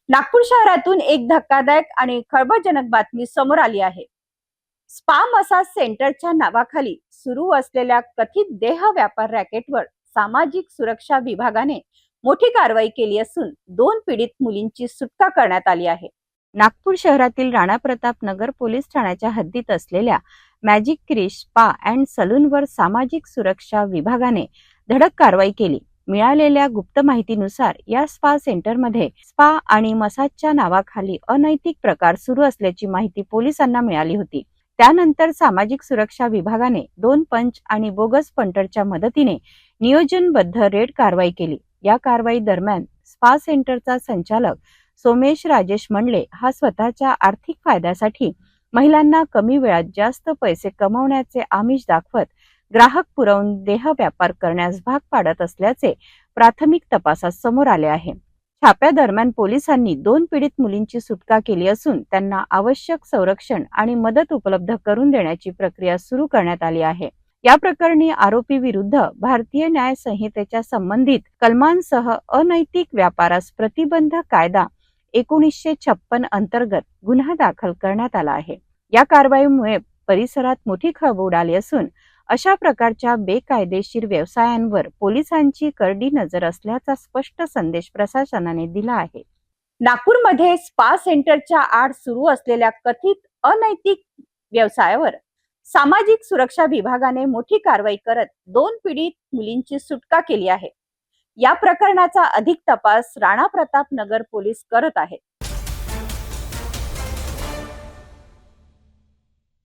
नागपूर शहरातून एक धक्कादायक आणि खळबळजनक बातमी समोर आली आहे. स्पा मसाज सेंटरच्या नावाखाली सुरू असलेल्या कथित देह व्यापार रॅकेटवर सामाजिक सुरक्षा विभागाने मोठी कारवाई केली असून 2 पीडित मुलींची सुटका करण्यात आली आहे. नागपूर शहरातील राणा प्रताप नगर पोलीस ठाण्याच्या हद्दीत असलेल्या मॅजिक क्रिश स्पा अँड सलूनवर सामाजिक सुरक्षा विभागाने धडक कारवाई केली. मिळालेल्या गुप्त माहितीनुसार या स्पा सेंटरमध्ये स्पा आणि मसाजच्या नावाखाली अनैतिक प्रकार सुरू असल्याची माहिती पोलिसांना मिळाली होती. त्यानंतर सामाजिक सुरक्षा विभागाने 2 पंच आणि बोगस पंटरच्या मदतीने नियोजनबद्ध रेड कारवाई केली. या कारवाई दरम्यान स्पा सेंटरचा संचालक सोमेश राजेश मंडले हा स्वतःच्या आर्थिक फायद्यासाठी महिलांना कमी वेळात जास्त पैसे कमवण्याचे आमिष दाखवत ग्राहक पुरवून देह व्यापार करण्यास भाग पाडत असल्याचे प्राथमिक तपासात समोर आले आहे. छाप्यादरम्यान पोलिसांनी 2 पीडित मुलींची सुटका केली असून त्यांना आवश्यक संरक्षण आणि मदत उपलब्ध करून देण्याची प्रक्रिया सुरू करण्यात आली आहे. या प्रकरणी आरोपी विरुद्ध भारतीय न्याय संहितेच्या संबंधित कलमांसह अनैतिक व्यापारास प्रतिबंध कायदा 1956 अंतर्गत गुन्हा दाखल करण्यात आला आहे. या कारवाईमुळे परिसरात मोठी खळबळ उडाली असून अशा प्रकारच्या बेकायदेशीर व्यवसायांवर पोलिसांची करडी नजर असल्याचा स्पष्ट संदेश प्रशासनाने दिला आहे. नागपूरमध्ये स्पा सेंटरच्या आड सुरू असलेल्या कथित अनैतिक व्यवसायावर सामाजिक सुरक्षा विभागाने मोठी कारवाई करत 2 पीडित मुलींची सुटका केली आहे. या प्रकरणाचा अधिक तपास राणा प्रताप नगर पोलीस करत आहेत.